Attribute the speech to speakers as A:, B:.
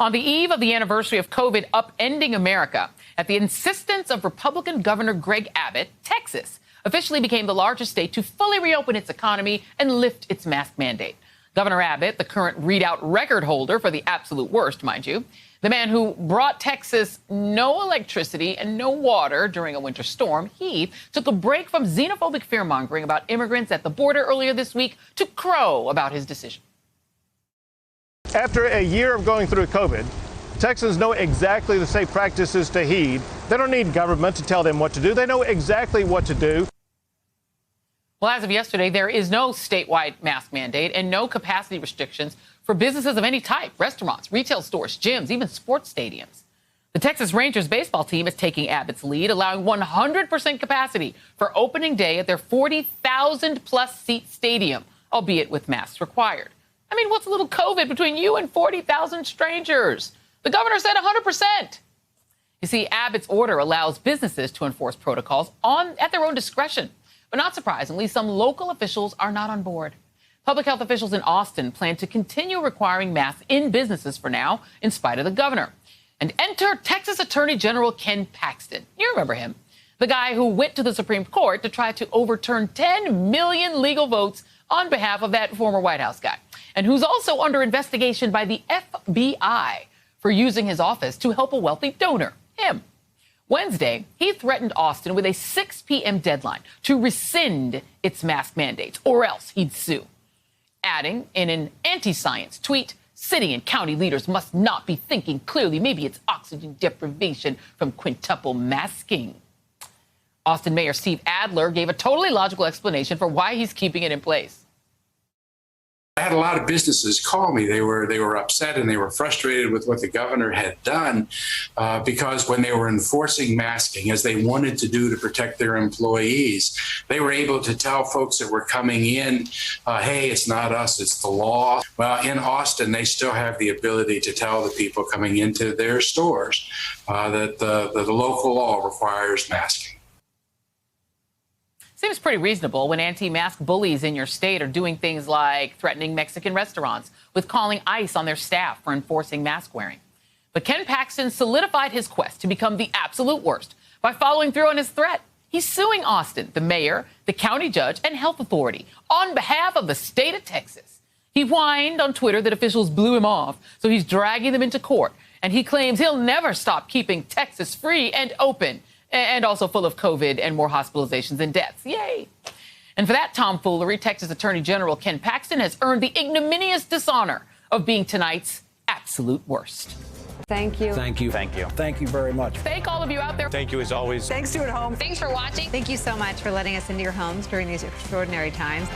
A: On the eve of the anniversary of COVID upending America, at the insistence of Republican Governor Greg Abbott, Texas officially became the largest state to fully reopen its economy and lift its mask mandate. Governor Abbott, the current readout record holder for the absolute worst, mind you, the man who brought Texas no electricity and no water during a winter storm, he took a break from xenophobic fear-mongering about immigrants at the border earlier this week to crow about his decision.
B: After a year of going through COVID, Texans know exactly the safe practices to heed. They don't need government to tell them what to do. They know exactly what to do.
A: Well, as of yesterday, there is no statewide mask mandate and no capacity restrictions for businesses of any type, restaurants, retail stores, gyms, even sports stadiums. The Texas Rangers baseball team is taking Abbott's lead, allowing 100% capacity for opening day at their 40,000-plus seat stadium, albeit with masks required. I mean, what's a little COVID between you and 40,000 strangers? The governor said 100%. You see, Abbott's order allows businesses to enforce protocols at their own discretion. But not surprisingly, some local officials are not on board. Public health officials in Austin plan to continue requiring masks in businesses for now, in spite of the governor. And enter Texas Attorney General Ken Paxton. You remember him, the guy who went to the Supreme Court to try to overturn 10 million legal votes on behalf of that former White House guy, and who's also under investigation by the FBI for using his office to help a wealthy donor, him. Wednesday, he threatened Austin with a 6 p.m. deadline to rescind its mask mandates, or else he'd sue. Adding in an anti-science tweet, city and county leaders must not be thinking clearly. Maybe it's oxygen deprivation from quintuple masking. Austin Mayor Steve Adler gave a totally logical explanation for why he's keeping it in place.
C: I had a lot of businesses call me. They were upset and they were frustrated with what the governor had done because when they were enforcing masking, as they wanted to do to protect their employees, they were able to tell folks that were coming in, hey, it's not us, it's the law. Well, in Austin, they still have the ability to tell the people coming into their stores that the local law requires masking.
A: Seems pretty reasonable when anti-mask bullies in your state are doing things like threatening Mexican restaurants with calling ICE on their staff for enforcing mask wearing. But Ken Paxton solidified his quest to become the absolute worst by following through on his threat. He's suing Austin, the mayor, the county judge, and health authority on behalf of the state of Texas. He whined on Twitter that officials blew him off, so he's dragging them into court. And he claims he'll never stop keeping Texas free and open, and also full of COVID and more hospitalizations and deaths. Yay. And for that tomfoolery, Texas Attorney General Ken Paxton has earned the ignominious dishonor of being tonight's absolute worst.
D: Thank you.
E: Thank you.
F: Thank you.
E: Thank you very much.
A: Thank all of you out there.
F: Thank you as always.
D: Thanks to at home.
G: Thanks for watching.
D: Thank you so much for letting us into your homes during these extraordinary times.